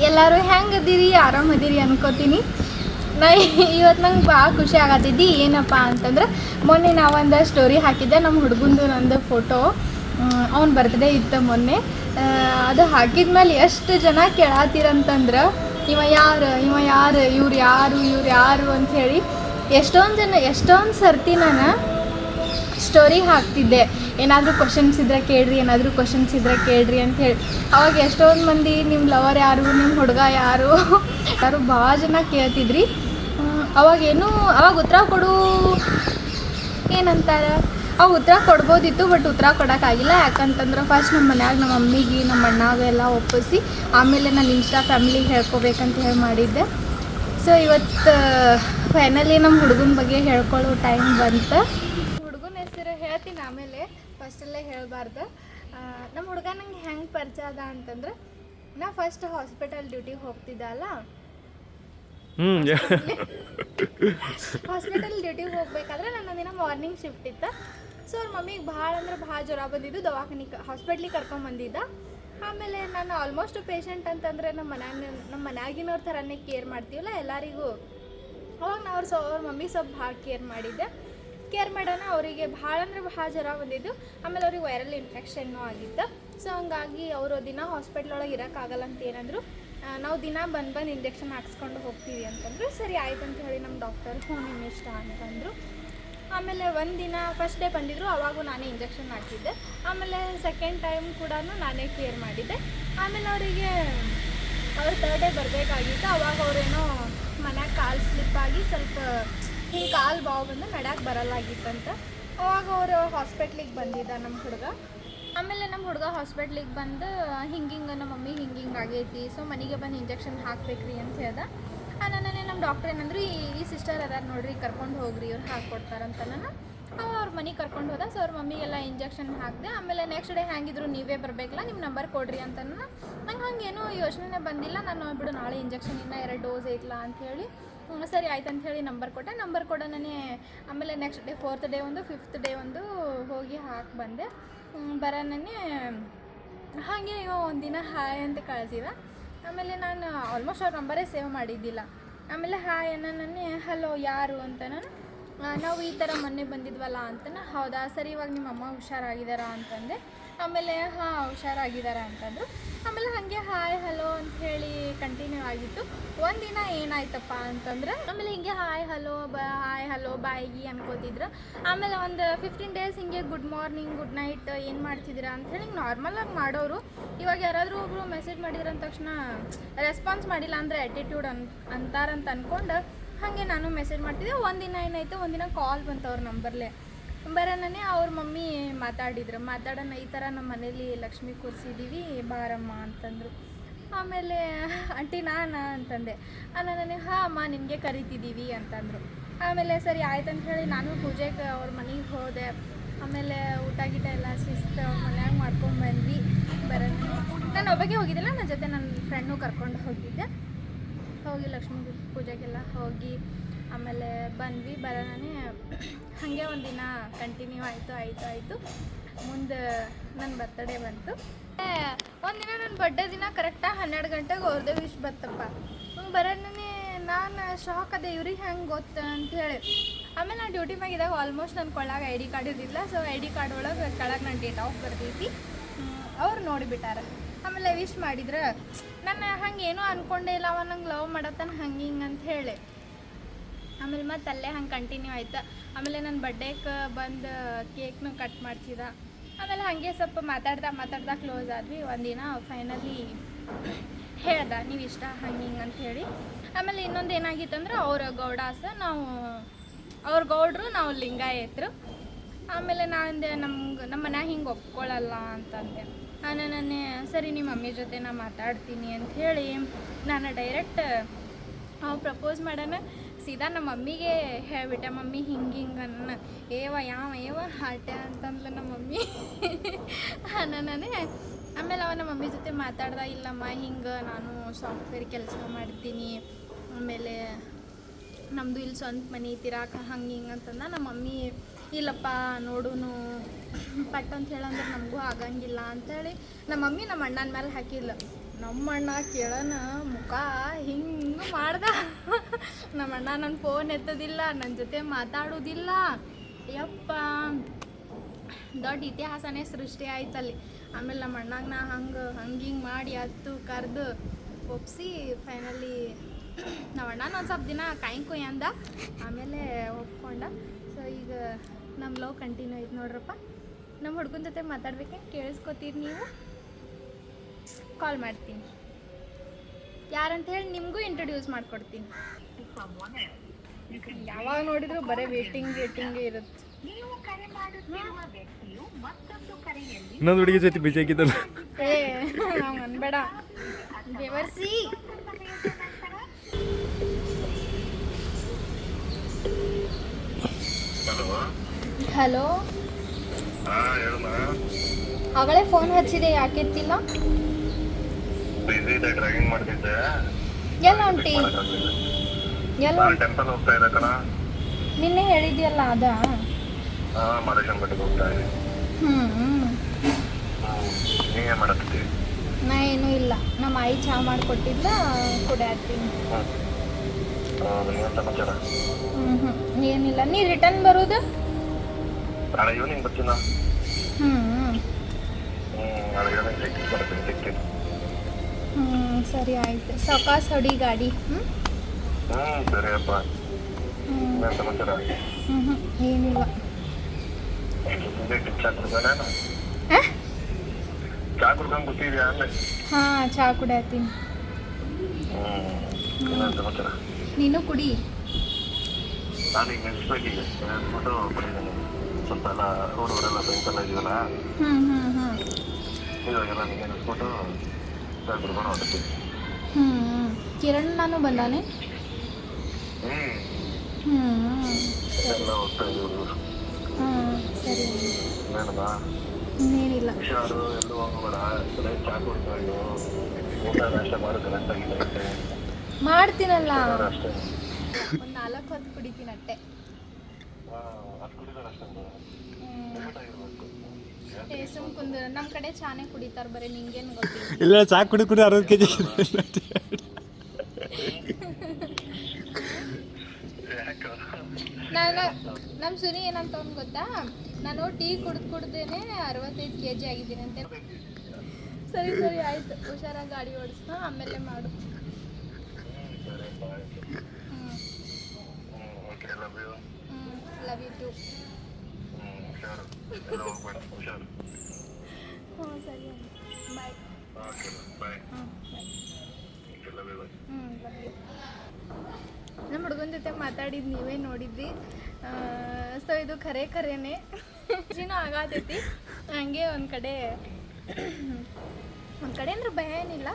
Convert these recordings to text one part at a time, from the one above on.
ಎಲ್ಲರೂ ಹೆಂಗದಿರಿ ಆರಾಮದಿರಿ ಅನ್ಕೋತೀನಿ. ನಾ ಇವತ್ತು ನಂಗೆ ಭಾಳ ಖುಷಿ ಆಗತ್ತಿದ್ದಿ. ಏನಪ್ಪ ಅಂತಂದ್ರೆ ಮೊನ್ನೆ ನಾವೊಂದು ಸ್ಟೋರಿ ಹಾಕಿದ್ದೆ ನಮ್ಮ ಹುಡುಗಂದು ನಂದು ಫೋಟೋ. ಅವ್ನ ಬರ್ತ್ಡೇ ಇತ್ತು ಮೊನ್ನೆ. ಅದು ಹಾಕಿದ್ಮೇಲೆ ಎಷ್ಟು ಜನ ಕೇಳತ್ತೀರಂತಂದ್ರೆ ಇವ ಯಾರು ಇವ್ರು ಯಾರು ಅಂಥೇಳಿ ಎಷ್ಟೊಂದು ಸರ್ತಿ ನಾನು ಸ್ಟೋರಿ ಹಾಕ್ತಿದ್ದೆ. ಏನಾದರೂ ಕ್ವಶನ್ಸ್ ಇದ್ದರೆ ಕೇಳ್ರಿ ಅಂಥೇಳಿ. ಅವಾಗ ಎಷ್ಟೊಂದು ಮಂದಿ ನಿಮ್ಮ ಲವರ್ ಯಾರು, ನಿಮ್ಮ ಹುಡುಗ ಯಾರು ಭಾಳ ಜನ ಕೇಳ್ತಿದ್ರಿ. ಅವಾಗ ಉತ್ತರ ಉತ್ತರ ಕೊಡ್ಬೋದಿತ್ತು, ಬಟ್ ಉತ್ತರ ಕೊಡೋಕ್ಕಾಗಿಲ್ಲ. ಯಾಕಂತಂದ್ರೆ ಫಸ್ಟ್ ನಮ್ಮ ಮನ್ಯಾಗ ನಮ್ಮ ಮಮ್ಮಿಗೆ ನಮ್ಮ ಅಣ್ಣಾಗ ಎಲ್ಲ ಒಪ್ಪಿಸಿ ಆಮೇಲೆ ನಾನು ಇನ್ಸ್ಟಾ ಫ್ಯಾಮಿಲಿಗೆ ಹೇಳ್ಕೊಬೇಕಂತ ಹೇಳಿ ಮಾಡಿದ್ದೆ. ಸೊ ಇವತ್ತು ಫೈನಲಿ ನಮ್ಮ ಹುಡುಗನ ಬಗ್ಗೆ ಹೇಳ್ಕೊಳ್ಳೋ ಟೈಮ್ ಬಂತು. ಹುಡುಗನ ಹೆಸರು ಹೇಳ್ತೀನಿ, ಆಮೇಲೆ ಫಸ್ಟಲ್ಲೇ ಹೇಳಬಾರ್ದು. ನಮ್ಮ ಹುಡುಗ ನಂಗೆ ಹೆಂಗೆ ಪರಿಚಯ ಅದ ಅಂತಂದ್ರೆ, ನಾ ಫಸ್ಟ್ ಹಾಸ್ಪಿಟಲ್ ಡ್ಯೂಟಿಗೆ ಹೋಗ್ತಿದ್ದೆ ಅಲ್ಲ, ಹಾಸ್ಪಿಟಲ್ ಡ್ಯೂಟಿಗೆ ಹೋಗ್ಬೇಕಾದ್ರೆ ನನ್ನ ದಿನ ಮಾರ್ನಿಂಗ್ ಶಿಫ್ಟ್ ಇತ್ತು. ಸೊ ಅವ್ರ ಮಮ್ಮಿಗೆ ಭಾಳ ಜ್ವರ ಬಂದಿದ್ದು, ಹಾಸ್ಪಿಟ್ಲಿಗೆ ಕರ್ಕೊಂಬಂದಿದ್ದ. ಆಮೇಲೆ ನಾನು ಆಲ್ಮೋಸ್ಟ್ ಪೇಷಂಟ್ ಅಂತಂದರೆ ನಮ್ಮ ಮನ್ಯಾಗಿನವ್ರ ಥರನೇ ಕೇರ್ ಮಾಡ್ತೀವಲ್ಲ ಎಲ್ಲರಿಗೂ. ಅವಾಗ ನಾವು ಅವ್ರ ಮಮ್ಮಿ ಸ್ವಲ್ಪ ಭಾಳ ಕೇರ್ ಮಾಡೋಣ. ಅವರಿಗೆ ಭಾಳ ಜ್ವರ ಬಂದಿದ್ದು. ಆಮೇಲೆ ಅವ್ರಿಗೆ ವೈರಲ್ ಇನ್ಫೆಕ್ಷನ್ನು ಆಗಿತ್ತು. ಸೊ ಹಂಗಾಗಿ ಅವರು ದಿನ ಹಾಸ್ಪಿಟ್ಲೊಳಗೆ ಇರೋಕ್ಕಾಗಲ್ಲ ಅಂತ ಏನಂದರು, ನಾವು ದಿನ ಬಂದು ಇಂಜೆಕ್ಷನ್ ಹಾಕ್ಸ್ಕೊಂಡು ಹೋಗ್ತೀವಿ ಅಂತಂದರು. ಸರಿ ಆಯ್ತು ಅಂತ ಹೇಳಿ ನಮ್ಮ ಡಾಕ್ಟರ್ ನಿಮ್ಮ ಇಷ್ಟ ಅಂತಂದರು. ಆಮೇಲೆ ಒಂದಿನ ಫಸ್ಟ್ ಡೇ ಬಂದಿದ್ದರು, ಅವಾಗೂ ನಾನೇ ಇಂಜೆಕ್ಷನ್ ಹಾಕಿದ್ದೆ. ಆಮೇಲೆ ಸೆಕೆಂಡ್ ಟೈಮ್ ಕೂಡ ನಾನೇ ಕೇರ್ ಮಾಡಿದ್ದೆ. ಆಮೇಲೆ ಅವ್ರು ಥರ್ಡ್ ಡೇ ಬರಬೇಕಾಗಿತ್ತು. ಅವಾಗ ಅವರೇನೋ ಮನ್ಯಾಗ ಕಾಲು ಸ್ಲಿಪ್ಪಾಗಿ ಸ್ವಲ್ಪ ಹಿಂಗೆ ಕಾಲು ಬಾವು ಬಂದು ನಡ್ಯಾಕೆ ಬರಲ್ಲಾಗಿತ್ತಂತ. ಅವಾಗ ಅವರು ಹಾಸ್ಪಿಟ್ಲಿಗೆ ಬಂದಿದ್ದ ನಮ್ಮ ಹುಡುಗ. ಆಮೇಲೆ ನಮ್ಮ ಹುಡುಗ ಹಾಸ್ಪಿಟ್ಲಿಗೆ ಬಂದು ಹಿಂಗೆ ನಮ್ಮ ಮಮ್ಮಿ ಹಿಂಗೆ ಆಗೈತಿ, ಸೊ ಮನೆಗೆ ಬಂದು ಇಂಜೆಕ್ಷನ್ ಹಾಕ್ಬೇಕ್ರಿ ಅಂತ ಹೇಳ್ದೆ. ನಾನೇ ನಮ್ಮ ಡಾಕ್ಟ್ರ್ ಏನಂದ್ರು, ಈ ಸಿಸ್ಟರ್ ಅದಾರ ನೋಡ್ರಿ, ಕರ್ಕೊಂಡು ಹೋಗ್ರಿ, ಇವ್ರು ಹಾಕ್ಕೊಡ್ತಾರಂತ. ಅವ್ರ ಮನೆಗೆ ಕರ್ಕೊಂಡು ಹೋದ. ಸೊ ಅವ್ರ ಮಮ್ಮಿಗೆಲ್ಲ ಇಂಜೆಕ್ಷನ್ ಹಾಕಿದೆ. ಆಮೇಲೆ ನೆಕ್ಸ್ಟ್ ಡೇ ಹೆಂಗಿದ್ರು ನೀವೇ ಬರಬೇಕಲ್ಲ, ನಿಮ್ಮ ನಂಬರ್ ಕೊಡ್ರಿ ಅಂತ. ನಂಗೆ ಹಂಗೇನೂ ಯೋಚನೆ ಬಂದಿಲ್ಲ. ನಾನು ಬಿಡು ನಾಳೆ ಇಂಜೆಕ್ಷನ್ ಇನ್ನೂ 2 ಡೋಸ್ ಐತಲ್ಲ ಅಂಥೇಳಿ ಸರಿ ಆಯ್ತು ಅಂಥೇಳಿ ನಂಬರ್ ಕೊಡೋಣನೇ. ಆಮೇಲೆ ನೆಕ್ಸ್ಟ್ ಡೇ 4th ಡೇ ಒಂದು 5th ಡೇ ಒಂದು ಹೋಗಿ ಹಾಕಿ ಬಂದೆ. ಬರೋಣನೇ ಹಾಗೆ ಒಂದಿನ ಹಾಯ್ ಅಂತ ಕಳಿಸಿದ. ಆಮೇಲೆ ನಾನು ಆಲ್ಮೋಸ್ಟ್ ಅವ್ರ ನಂಬರೇ ಸೇವ್ ಮಾಡಿದ್ದಿಲ್ಲ. ಆಮೇಲೆ ಹಾಯ್ ಅನ್ನನೇ ಹಲೋ ಯಾರು ಅಂತ ನಾವು ಈ ಥರ ಮೊನ್ನೆ ಬಂದಿದ್ವಲ್ಲ ಅಂತ. ಹೌದಾ, ಸರಿ, ಇವಾಗ ನಿಮ್ಮ ಅಮ್ಮ ಹುಷಾರಾಗಿದ್ದಾರಾ ಅಂತಂದೆ. ಆಮೇಲೆ ಹಾಂ ಹುಷಾರಾಗಿದ್ದಾರ ಅಂತಂದರು. ಆಮೇಲೆ ಹಾಗೆ ಹಾಯ್ ಹಲೋ ಅಂತ ಹೇಳಿ ಕಂಟಿನ್ಯೂ ಆಗಿತ್ತು. ಒಂದಿನ ಏನಾಯ್ತಪ್ಪ ಅಂತಂದ್ರೆ, ಆಮೇಲೆ ಹಿಂಗೆ ಹಾಯ್ ಹಲೋ ಬಾಯಿಗೆ ಅನ್ಕೋತಿದ್ರು. ಆಮೇಲೆ ಒಂದು 15 ಡೇಸ್ ಹಿಂಗೆ ಗುಡ್ ಮಾರ್ನಿಂಗ್ ಗುಡ್ ನೈಟ್ ಏನು ಮಾಡ್ತಿದ್ದೀರಾ ಅಂಥೇಳಿ ನಾರ್ಮಲಾಗಿ ಮಾಡೋರು. ಇವಾಗ ಯಾರಾದರೂ ಒಬ್ಬರು ಮೆಸೇಜ್ ಮಾಡಿದ್ರು ಅಂದ ತಕ್ಷಣ ರೆಸ್ಪಾನ್ಸ್ ಮಾಡಿಲ್ಲ ಅಂದರೆ ಆ್ಯಟಿಟ್ಯೂಡ್ ಅಂತಾರಂತ ಅಂದ್ಕೊಂಡು ಹಾಗೆ ನಾನು ಮೆಸೇಜ್ ಮಾಡ್ತಿದ್ದೆ. ಒಂದಿನ ಏನಾಯಿತು, ಒಂದಿನ ಕಾಲ್ ಬಂತು ಅವ್ರ ನಂಬರ್ಲೆ. ಬರೋಣನೇ ಅವ್ರ ಮಮ್ಮಿ ಮಾತಾಡೋಣ, ಈ ಥರ ನಮ್ಮ ಮನೇಲಿ ಲಕ್ಷ್ಮಿ ಕೂರಿಸಿದ್ದೀವಿ ಬಾರಮ್ಮ ಅಂತಂದರು. ಆಮೇಲೆ ಆಂಟಿ ನಾನು ಅಂತಂದೆ. ನನಗೆ ಹಾಂ ಅಮ್ಮ ನಿನಗೆ ಕರಿತಿದ್ದೀವಿ ಅಂತಂದರು. ಆಮೇಲೆ ಸರಿ ಆಯ್ತು ಅಂತ ಹೇಳಿ ನಾನು ಪೂಜೆಗೆ ಅವ್ರ ಮನೆಗೆ ಹೋದೆ. ಆಮೇಲೆ ಊಟ ಗೀಟ ಎಲ್ಲ ಶಿಸ್ತು ಮನ್ಯಾಗ ಮಾಡ್ಕೊಂಡು ಬಂದ್ವಿ. ಬರೋಣ ನಾನು ಒಬ್ಬಗೆ ಹೋಗಿದ್ದಿಲ್ಲ, ನನ್ನ ಜೊತೆ ನನ್ನ ಫ್ರೆಂಡ್ನು ಕರ್ಕೊಂಡು ಹೋಗಿದ್ದೆ. ಹೋಗಿ ಲಕ್ಷ್ಮೀ ಪೂಜೆಗೆಲ್ಲ ಹೋಗಿ ಆಮೇಲೆ ಬಂದ್ವಿ. ಬರೋಣನೇ ಹಾಗೆ ಒಂದಿನ ಕಂಟಿನ್ಯೂ ಆಯಿತು. ಮುಂದೆ ನನ್ನ ಬರ್ತಡೇ ಬಂತು. ಒಂದಿನ ನನ್ನ ಬರ್ಡೇ ದಿನ ಕರೆಕ್ಟಾಗಿ 12 ಗಂಟೆಗೆ ಅವ್ರದ್ದು ವಿಶ್ ಬರ್ತಪ್ಪ. ಬರೋಣನೇ ನಾನು ಶಾಕ್ ಅದೇ, ಇವ್ರಿಗೆ ಹೆಂಗೆ ಗೊತ್ತು ಅಂಥೇಳಿ. ಆಮೇಲೆ ನಾನು ಡ್ಯೂಟಿ ಮ್ಯಾಗಿದ್ದಾಗ ಆಲ್ಮೋಸ್ಟ್ ನನ್ನ ಕೊಳ್ಳಾಗ ID ಕಾರ್ಡ್ ಇರಲಿಲ್ಲ. ಸೊ ID ಕಾರ್ಡ್ ಒಳಗೆ ಕೆಳಗೆ ನನ್ನ ಡೇಟ್ ಆಫ್ ಬರ್ತೈತಿ. ಅವ್ರು ನೋಡಿಬಿಟ್ಟಾರ. ಆಮೇಲೆ ವಿಶ್ ಮಾಡಿದ್ರೆ ನಾನು ಹಂಗೆ ಏನೂ ಅಂದ್ಕೊಂಡೇ ಇಲ್ಲ, ಅವ ನಂಗೆ ಲವ್ ಮಾಡತ್ತಾನ ಹಂಗೆ ಹಿಂಗೆ ಅಂತ ಹೇಳಿ. ಆಮೇಲೆ ಮತ್ತೆ ಅಲ್ಲೇ ಹಂಗೆ ಕಂಟಿನ್ಯೂ ಆಯ್ತು. ಆಮೇಲೆ ನನ್ನ ಬರ್ಡೇಗೆ ಬಂದು ಕೇಕ್ನು ಕಟ್ ಮಾಡಿಸಿದ. ಆಮೇಲೆ ಹಾಗೆ ಸ್ವಲ್ಪ ಮಾತಾಡ್ದ ಕ್ಲೋಸ್ ಆದ್ವಿ. ಒಂದಿನ ಫೈನಲಿ ಹೇಳ್ದ ನೀವು ಇಷ್ಟ ಹಂಗೆ ಹಿಂಗೆ ಅಂತ ಹೇಳಿ. ಆಮೇಲೆ ಇನ್ನೊಂದು ಏನಾಗಿತ್ತಂದ್ರೆ, ಅವ್ರ ಗೌಡಾಸ, ಅವ್ರ ಗೌಡ್ರು, ನಾವು ಲಿಂಗಾಯತರು. ಆಮೇಲೆ ನಾನಂದೆ ನಮ್ಮ ಮನ್ಯಾಗ ಹಿಂಗೆ ಒಪ್ಕೊಳ್ಳಲ್ಲ ಅಂತಂದೆ. ನಾನೇ ಸರಿ ನಿಮ್ಮ ಮಮ್ಮಿ ಜೊತೆ ನಾ ಮಾತಾಡ್ತೀನಿ ಅಂಥೇಳಿ ನಾನು ಡೈರೆಕ್ಟ್ ಪ್ರಪೋಸ್ ಮಾಡೋಣ ಸೀದಾ ನಮ್ಮ ಮಮ್ಮಿಗೆ ಹೇಳ್ಬಿಟ್ಟೆ. ಮಮ್ಮಿ ಹಿಂಗೆ ಅನ್ನ ಯಾವ ಹಾಟೆ ಅಂತಂದ್ಲು ನಮ್ಮ ಮಮ್ಮಿ. ನಾನೇ ಆಮೇಲೆ ನಮ್ಮ ಮಮ್ಮಿ ಜೊತೆ ಮಾತಾಡ್ದ. ಇಲ್ಲಮ್ಮ ಹಿಂಗೆ ನಾನು ಸಾಫ್ಟ್ವೇರ್ ಕೆಲಸ ಮಾಡ್ತೀನಿ, ಆಮೇಲೆ ನಮ್ಮದು ಇಲ್ಲಿ ಸ್ವಂತ ಮನೆ ತಿರಾಕ ಹಂಗೆ ಹಿಂಗೆ ಅಂತಂದ. ನಮ್ಮ ಮಮ್ಮಿ ಇಲ್ಲಪ್ಪ ನೋಡೂನು ಪಟ್ ಅಂತ ಹೇಳಂದ್ರೆ ನಮಗೂ ಆಗಂಗಿಲ್ಲ ಅಂಥೇಳಿ ನಮ್ಮ ಮಮ್ಮಿ ನಮ್ಮ ಅಣ್ಣನ ಮೇಲೆ ಹಾಕಿಲ್ಲ. ನಮ್ಮಣ್ಣ ಕೇಳೋಣ ಮುಖ ಹಿಂಗೆ ಮಾಡ್ದ. ನಮ್ಮಣ್ಣ ನನ್ನ ಫೋನ್ ಎತ್ತೋದಿಲ್ಲ, ನನ್ನ ಜೊತೆ ಮಾತಾಡೋದಿಲ್ಲ. ಯಪ್ಪ ದೊಡ್ಡ ಇತಿಹಾಸನೇ ಸೃಷ್ಟಿ ಆಯ್ತಲ್ಲಿ. ಆಮೇಲೆ ನಮ್ಮ ಅಣ್ಣಾಗ ನಾ ಹಿಂಗೆ ಮಾಡಿ ಹತ್ತು ಕರೆದು ಒಪ್ಸಿ ಫೈನಲಿ ನಮ್ಮ ಅಣ್ಣನ ಒಂದು ಸ್ವಲ್ಪ ದಿನ ಕಾಯ್ಕೊಯ್ ಅಂದ, ಆಮೇಲೆ ಒಪ್ಕೊಂಡ. ಸೊ ಈಗ ನಮ್ಮ ಲವ್ ಕಂಟಿನ್ಯೂ ಐತೆ ನೋಡ್ರಪ್ಪ. ನಮ್ಮ ಹುಡ್ಗನ ಜೊತೆ ಮಾತಾಡ್ಬೇಕೆ ಕೇಳಿಸ್ಕೊತೀರಿ ನೀವು? ಕಾಲ್ ಮಾಡ್ತೀನಿ, ಯಾರಂತ ಹೇಳಿ ನಿಮಗೂ ಇಂಟ್ರೊಡ್ಯೂಸ್ ಮಾಡಿಕೊಡ್ತೀನಿ. ಯಾವಾಗ ನೋಡಿದ್ರು ಬರೀ ವೇಟಿಂಗೇ ಇರುತ್ತೆ. ಇನ್ನೊಂದು ಹುಡುಗಿ ಜೊತೆ ಬಿಜಿ ಆಗಿದ್ದಲ್ಲ. ಏ ನಾವು ಅನ್ಬೇಡ ಬೇವರ್ಸಿ. ಹಲೋ, ಅವಳೇ ಫೋನ್ ಹಚ್ಚಿದೆ, ಯಾಕೆತ್ತಿಲ್ಲ? ಡ್ರೈವಿಂಗ್ ಮಾಡ್ತಿದ್ದೆ. ಎಲ್ಲ ಹೊಂಟಿ? ಎಲ್ಲ ಟೆಂಪಲ್ ಹೋಗ್ತಾ ಇದೆ ಕಣ. ನಿನ್ನೆ ಹೇಳಿದ್ಯಲ್ಲ ಅದ? ಮಲೇಶನ್ ಬೆಟ್ಟಕ್ಕೆ ಹೋಗ್ತಾ ಇದೆ. ನೀ ಏನ್ ಮಾಡತ್ತಿ? ನಾ ಏನೂ ಇಲ್ಲ, ನಮ್ಮ ಆಯಿ ಚಹಾ ಮಾಡಿಕೊಟ್ಟಿದ್ಲ ಕುಡಿಯಾತೀನಿ. ಏನ್ ಸಮಾಚಾರ? ಏನಿಲ್ಲ. ನೀ ರಿಟರ್ನ್ ಬರೋದು? ನಾಳೆ ಈವ್ನಿಂಗ್ ಬರ್ತೀನ. ನಾಳೆ ಈವ್ನಿಂಗ್ ಸಿಗ್ತೀನಿ. ಸರಿ ಆಯ್ತು. ಸಾವಕಾಶ ಹೊಡಿ ಗಾಡಿ. ಸರಿ ಅಪ್ಪ. ಏನ್ ಸಮಾಚಾರ? ಏನಿಲ್ಲ. ಚಾ ಕುಡ್ಕೊಂಡ್ ಗೊತ್ತಿದ್ಯಾ ಅಂದ್ರೆ? ಹಾಂ, ಚಹಾ ಕುಡಿಯತ್ತೀನಿ. ಏನ್ ಸಮಾಚಾರ? ನೀನು ಕುಡಿ. ನಾನೀಗ ನೆನ್ಸ್ಬೇಕಿದೆ ಫೋಟೋ ಬಂದಿದ್ದೀನಿ. ಸ್ವಲ್ಪ ಎಲ್ಲ ರೋಡೆಲ್ಲ ಬೆಂಕಲ್ಲ ಇದೆಯಲ್ಲ, ಇವಾಗೆಲ್ಲ ನಿಮಗೆ ನೆನ್ಸ್ಬಿಟ್ಟು ಚಾ ಕುಡ್ಕೊಂಡು ಹೊರಡ್ತೀನಿ. ಕಿರಣ್ ನಾನು ಬಂದಾನೆ. ಎಲ್ಲ ಹೋಗ್ತಾ ಇದ್ದೀವಿ. ಸರಿ. ಏನಮ್ಮ ಇನ್ನೇನಿಲ್ಲ. ಹುಷಾರು, ಎಲ್ಲೂ ಹೋಗಬೇಡ. ಚಾ ಕುಡ್ಕೊಂಡು ಊಟ ನಾಷ್ಟ ಮಾಡು ಕರೆಕ್ಟಾಗಿ. ಮಾಡ್ತೀನಲ್ಲ, ಅಷ್ಟೇ ಒಂದು 4 ಹೊತ್ತು ಕುಡಿತೀನಿ ಅಟ್ಟೆ. ಅದು ಕುಡಿದ್ರೆ ಅಷ್ಟೊಂದು ಸುಮ್ ಕುಂದು. ನಮ್ಮ ಕಡೆ ಚಾನೆ ಕುಡಿತಾರೆ, ಬರೀ ನಿಂಗೇನು ಗೊತ್ತಿಲ್ಲ. ಇಲ್ಲ, ಚಾ ಕುಡಿ 60 kg. ನಾನು ನಮ್ಮ ಸುನಿ ಏನಂತ ಅವ್ನು ಗೊತ್ತಾ, ನಾನು ಟೀ ಕುಡ್ದೇನೆ 65 kg ಆಗಿದ್ದೀನಿ ಅಂತೆ. ಸರಿ ಸರಿ ಆಯ್ತು, ಹುಷಾರಾಗಿ ಗಾಡಿ ಓಡಿಸ್ನ, ಆಮೇಲೆ ಮಾಡು. Love you too. ಸರಿ, ಬಾಯ್. ನಮ್ಮ ಹುಡುಗನ ಜೊತೆ ಮಾತಾಡಿದ್ದು ನೀವೇ ನೋಡಿದ್ರಿ. ಸೊ ಇದು ಖರೇನೇ ಖುಷಿನೂ ಆಗತೈತಿ. ಹಂಗೆ ಒಂದು ಕಡೆ ಅಂದ್ರೆ ಭಯ ಏನಿಲ್ಲ.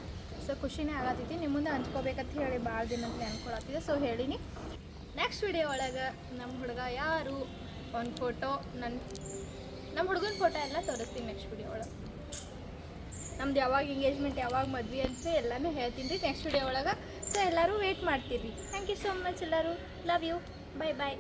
ಸೊ ಖುಷಿನೇ ಆಗತೈತಿ. ನಿಮ್ಮ ಮುಂದೆ ಹಂಚ್ಕೋಬೇಕಂತ ಹೇಳಿ ಭಾಳ ದಿನ ಅಂತ ಅನ್ಕೊಳತ್ತಿದೆ. ಸೊ ಹೇಳೀನಿ, ನೆಕ್ಸ್ಟ್ ವಿಡಿಯೋ ಒಳಗೆ ನಮ್ಮ ಹುಡುಗ ಯಾರು, ಒಂದು ಫೋಟೋ, ನಮ್ಮ ಹುಡುಗನ ಫೋಟೋ ಎಲ್ಲ ತೋರಿಸ್ತೀನಿ ನೆಕ್ಸ್ಟ್ ವಿಡಿಯೋ ಒಳಗೆ. ನಮ್ದು ಯಾವಾಗ ಎಂಗೇಜ್ಮೆಂಟ್, ಯಾವಾಗ ಮದ್ವೆ ಅಂತ ಎಲ್ಲನೂ ಹೇಳ್ತೀನಿ ರೀ ನೆಕ್ಸ್ಟ್ ವಿಡಿಯೋ ಒಳಗೆ. ಸೊ ಎಲ್ಲರೂ ವೇಟ್ ಮಾಡ್ತೀರಿ. ಥ್ಯಾಂಕ್ ಯು ಸೋ ಮಚ್ ಎಲ್ಲರೂ. Love you. Bye bye.